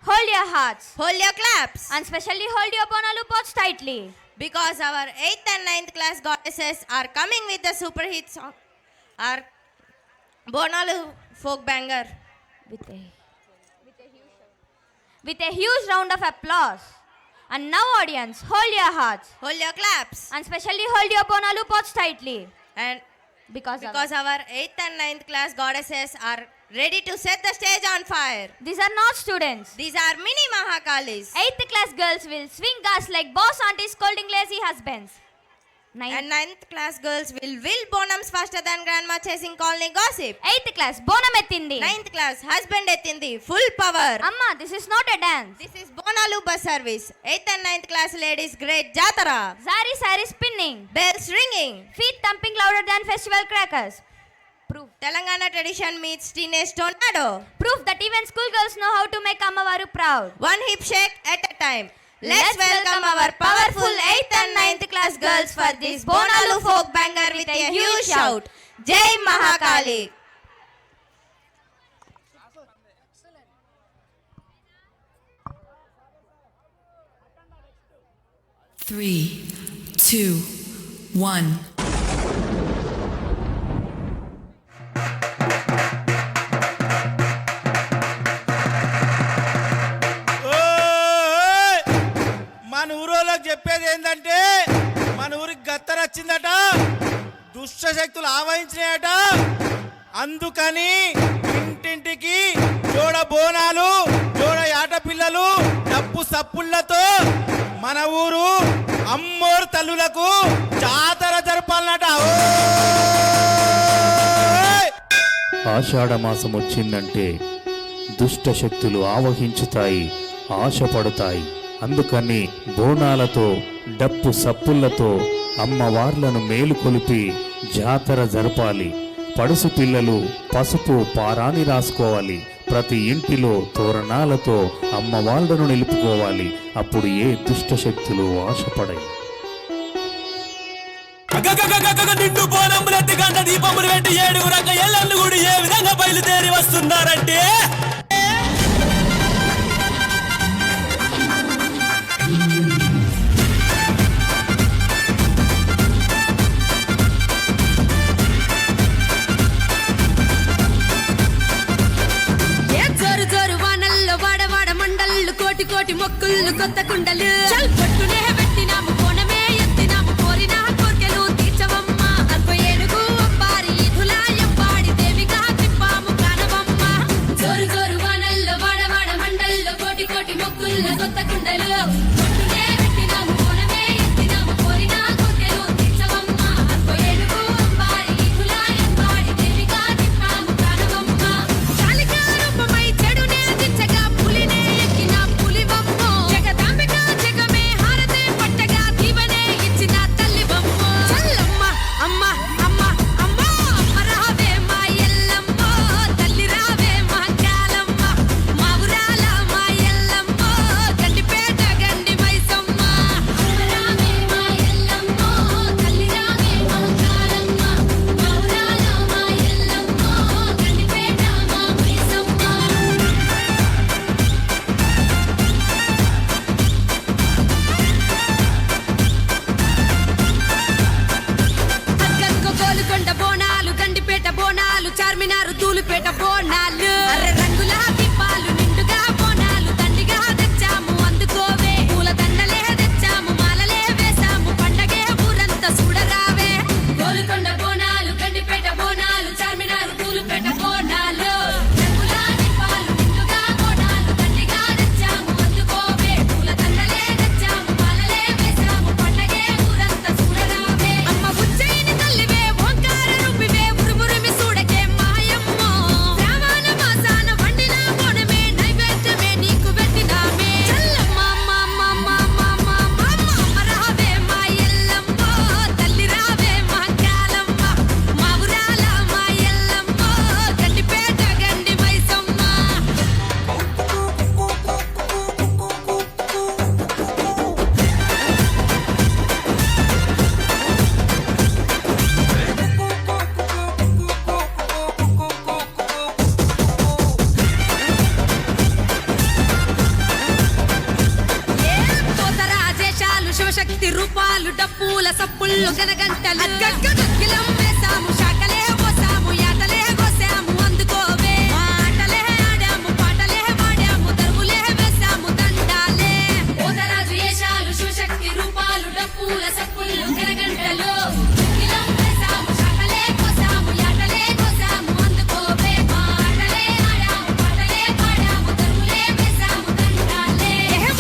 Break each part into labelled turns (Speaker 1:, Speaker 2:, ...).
Speaker 1: Hold your hearts.
Speaker 2: Hold your claps.
Speaker 1: And specially hold your Bonalu pots tightly.
Speaker 2: Because our 8th and 9th class goddesses are coming with the super hit song. Our Bonalu folk banger.
Speaker 1: With a huge round of applause. And now audience, hold your hearts.
Speaker 2: Hold your claps.
Speaker 1: And specially hold your Bonalu pots tightly.
Speaker 2: And
Speaker 1: Because
Speaker 2: our 8th and 9th class goddesses are ready to set the stage on fire.
Speaker 1: These are not students.
Speaker 2: These are mini Mahakalis.
Speaker 1: 8th class girls will swing gas like boss aunties scolding lazy husbands.
Speaker 2: And 9th class girls will bonums faster than grandma chasing colony gossip.
Speaker 1: 8th class bonam ettindi.
Speaker 2: 9th class husband ettindi full power.
Speaker 1: Amma, this is not a dance.
Speaker 2: This is Bonalu bus service. 8th and 9th class ladies great jatara.
Speaker 1: Sari spinning.
Speaker 2: Bells ringing.
Speaker 1: Feet thumping louder than festival crackers. Proof.
Speaker 2: Telangana tradition meets teenage tornado.
Speaker 1: Proof that even schoolgirls know how to make Ammavaru proud.
Speaker 2: One hip shake at a time. Let's welcome our powerful 8th and 9th class girls for this Bonalu folk banger with a huge shout. Jai Mahakali.
Speaker 3: Three, two, one.
Speaker 4: మన ఊరోళ్ళకి చెప్పేది ఏంటంటే మన ఊరికి గత్తర వచ్చిందట, దుష్ట శక్తులు ఆవహించినాయట. అందుకని ఇంటింటికి జోడ బోనాలు, జోడ ఆటపిల్లలు, డప్పు సప్పుళ్లతో మన ఊరు అమ్మోరు తల్లులకు జాతర జరపాలన్నట.
Speaker 5: ఆషాఢ మాసం వచ్చిందంటే దుష్ట శక్తులు ఆవహించుతాయి, ఆశపడతాయి. అందుకని బోనాలతో డప్పు సప్పుళ్లతో అమ్మవార్లను మేలుకొలిపి జాతర జరపాలి. పడుసు పిల్లలు పసుపు పారాని రాసుకోవాలి. ప్రతి ఇంటిలో తోరణాలతో అమ్మవార్లను నిలుపుకోవాలి. అప్పుడు ఏ దుష్ట శక్తులు ఆశపడాయి.
Speaker 6: నిండు బోనములెత్తి గంట దీపములు పెట్టి 7 రక ఎల్లన్ను గుడి ఏ విధంగా బయలుదేరి వస్తున్నారంటే
Speaker 7: కోటి మొక్కుళ్ళు కొత్త కుండలు కొట్టునే పెట్టినాము, కోనమే ఎత్తినాము, కోరిన కోర్కెలు తీర్చవమ్మ. అల్ప ఏనుగు అప్పారి ఈధులా ఎప్పాడి దేవిగా తిప్పాము కానవమ్మ. జోరు జోరు వానల్లో వాడవాడ మండల్లో కోటి మొక్కుళ్ళు కొత్త కుండలు కొట్టునే పెట్టినాము, కోనమే ఎత్తినాము, కోరిన కోర్కెలు తీర్చవమ్మ. అల్ప ఏనుగు అప్పారి ఈధులా ఎప్పాడి దేవిగా తిప్పాము కానవమ్మ. చాలిగా రూపమై చెడునే దించగా పులినే ఎక్కిన జగదాంబిక జగమే హారతే పట్టగా దీవనే ఇచ్చిన తల్లి బొమ్మ. చల్లమ్మ అమ్మ అమ్మ అమ్మ అమ్మ రావే మా ఎల్లమ్మ, తల్లి రావే మా కాలమ్మ, మా ఊరాల మా ఎల్లమ్మ, గండిపేట గండి శివశక్తి రూపాలు డప్పుల సప్పుళ్ళు గనగంటలు అగ్గగ్గగిలం వేసాము శాకలే పోసాము యాటలే కోసాము అందుకోవే ఆటలే ఆడాము పాటలే పాడాము దరువులే వేసాము దండాలే పోతరాజు ఏషాలు శివశక్తి రూపాలు డప్పుల సప్పుళ్ళు గనగంటలు అగ్గగిలం వేసాము శాకలే కోసాము యాటలే కోసాము అందుకోవే ఆటలే ఆడాము పాటలే పాడాము దరువులే వేసాము దండాలే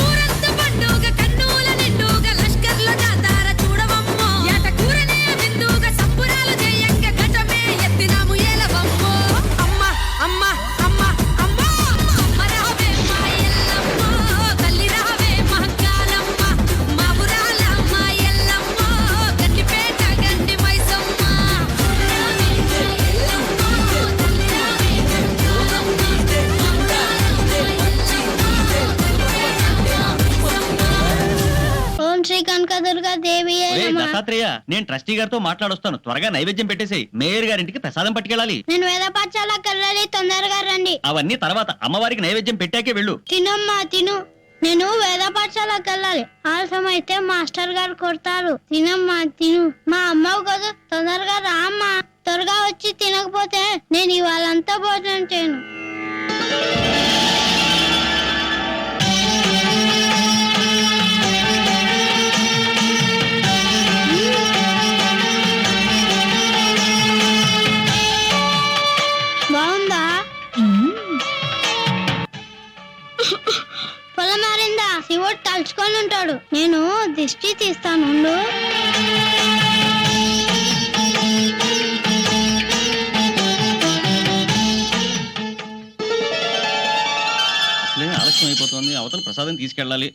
Speaker 7: ఊరంత పండుగ కన్నుల నిండుగా లష్కర్ల జాతార చూడవమ్మో ఏట కూరనే విందుగా సంబురాలు చేయంగ ఘటమే ఎత్తినాము ఏలవమ్మో అమ్మ అమ్మ అమ్మ అమ్మ అమ్మ రావే మా ఎల్లమ్మో తల్లి రావే మహంకాలమ్మ మా ఊరాల మా ఎల్లమ్మో గండిపేట గండి మైసమ్మ రావే మా ఎల్లమ్మో తల్లి రావే
Speaker 8: ఓం శ్రీ కనకదుర్గా దేవి
Speaker 9: దత్తాత్రేయ నేను ట్రస్టీ గారితో మాట్లాడొస్తాను. త్వరగా నైవేద్యం పెట్టేసి మేయర్ గారింటికి ప్రసాదం పట్టుకెళ్ళాలి.
Speaker 8: నేను వేద పాఠశాలకు వెళ్ళాలి, తొందరగా రండి.
Speaker 9: అవన్నీ తర్వాత అమ్మవారికి నైవేద్యం పెట్టాకే వెళ్ళు.
Speaker 8: తినమ్మా తిను. నేను వేద పాఠశాలకు వెళ్ళాలి, ఆలస్యం అయితే మాస్టర్ గారు కొడతారు. తినమ్మా తిను. మా అమ్మవు కదా, తొందరగా రా అమ్మా. త్వరగా వచ్చి తినకపోతే నేను ఇవాళంతా భోజనం చేయను. బాగుందా? పొలం మారిందా? శివుడు తలుచుకొని ఉంటాడు. నేను దిష్టి తీస్తాను ఉండు.
Speaker 9: అసలే ఆలస్యం అయిపోతుంది. అవతల ప్రసాదం తీసుకెళ్ళాలి.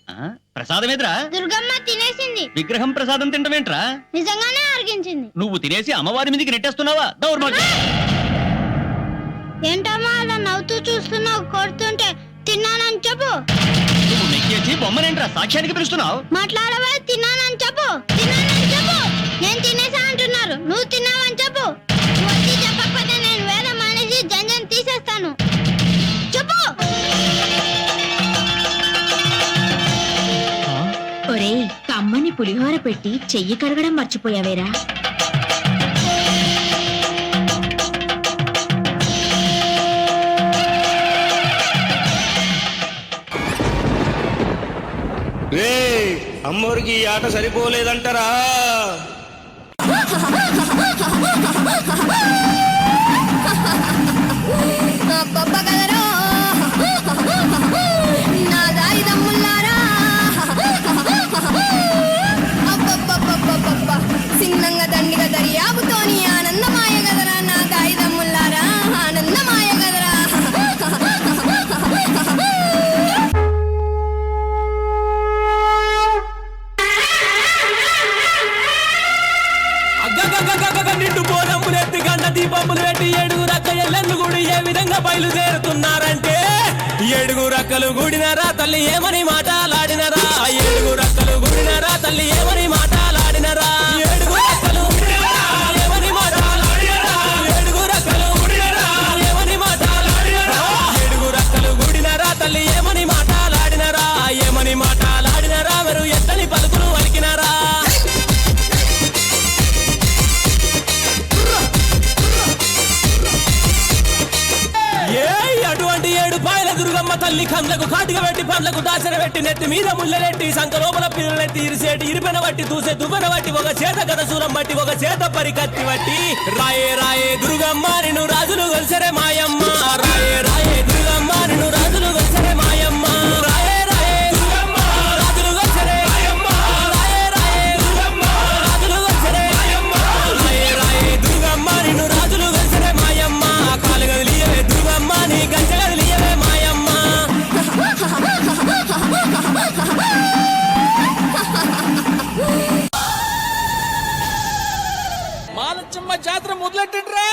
Speaker 9: ప్రసాదం ఎదురా?
Speaker 8: దుర్గమ్మ తినేసింది.
Speaker 9: విగ్రహం ప్రసాదం తింటమేంట్రా?
Speaker 8: నిజంగానే అరిగించింది.
Speaker 9: నువ్వు తినేసి అమ్మవారి మీదకి నెట్టేస్తున్నావా? దౌర్భాగ్యం.
Speaker 8: ఏంటమ్మా అలా నవ్వుతూ చూస్తున్నావు? కొడుతుంటే తిన్నానని చెప్పు.
Speaker 9: నువ్వు నెక్కేసి బొమ్మనేంట్రా సాక్ష్యానికి పిలుస్తున్నావు?
Speaker 8: మాట్లాడవా? తిన్నానని చెప్పు. తిన్నానని చెప్పు. నేను తినేసా అంటున్నారు, నువ్వు తిన్నావని చెప్పు. నువ్వు వచ్చి చెప్పకపోతే నేను వేద మానేసి జంజం తీసేస్తాను. చెప్పు.
Speaker 10: ఒరేయ్, కమ్మని పులిహోర పెట్టి చెయ్యి కడగడం మర్చిపోయావేరా?
Speaker 6: అమ్మోరికి ఈ ఆట సరిపోలేదంటారా?
Speaker 7: అబ్బబ్బ కదరా నా దారి దమ్ముల్లారా, అబ్బబ్బబ్బబ్బబ్బ సిన్నంగా దండిగా దర్యాబుతోని ఆనందమాయ గదరా నా దారి దమ్ముల్లారా, ఆనందమాయ గదరా.
Speaker 6: నిండు బోనములెత్తి గండ దీపములు పెట్టి ఏడుగురు అక్క ఎల్లెన్ను గుడి ఏ విధంగా బయలుదేరుతున్నారంటే, ఏడుగురు అక్కలు గుడినరా తల్లి ఏమని మాటలాడినరా, ఏడుగురు అక్కలు గుడినరా తల్లి ఏమని మాటలాడినరా, ఏడుగురు అక్కలు ఏమని మాటలాడినరా, ఏడుగురు అక్కలు ఏమని మాటలాడినరా, ఏడుగురు అక్కలు గుడినరా తల్లి ఏమని మాటలాడినరా, ఏమని మాటలాడినరా మీరు ఎత్తని పలుకులు వలికినరా. అటువంటి ఏడు పాయల దుర్గమ్మ తల్లి కండ్లకు కాటిక పెట్టి పండ్లకు దాచన పెట్టి నెత్తి మీద ముళ్ళెట్టి సంక లోపల పిల్లలెత్తి ఇరిసేటి ఇరిపెన బట్టి దూసే దువ్వెన బట్టి ఒక చేత గదసూరం బట్టి ఒక చేత పరికత్తి బట్టి రాయే రాయే దుర్గమ్మ నిన్ను రాజులు గొల్సరే మాయమ్మ, రాయే రాయే దుర్గమ్మ నిన్ను రాజులు గొల్సరే మాయమ్మ, రాయే రాయే దుర్గమ్మ రాజులు గొల్సరే మాయమ్మ, రాయే రాయే దుర్గమ్మ రాజులు గొల్సరే మాయమ్మ, రాయే రాయే దుర్గమ్మ నిన్ను రాజులు గొల్సరే మాయమ్మ, కాలు గదిలియవే దుర్గమ్మ నీ గంజ గదిలియవే మాయమ్మ.
Speaker 4: మాలచ్చమ్మ జాతర మొదలెట్టండిరా.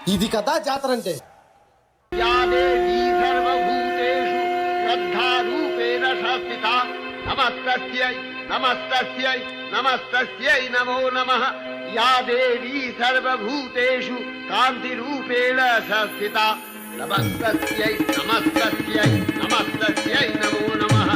Speaker 11: ఇది కదా జాతర అంటే.
Speaker 12: నమస్తస్యై నమస్తస్యై నమో నమః. యా దేవీ సర్వభూతేషు కాంతిరూపేణ సంస్థిత. నమస్తస్యై నమస్తస్యై నమస్తస్యై నమో నమః.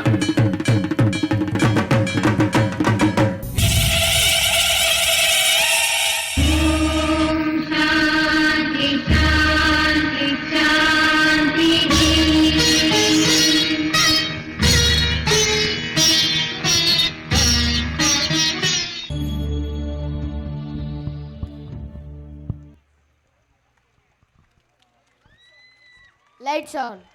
Speaker 1: Lights on.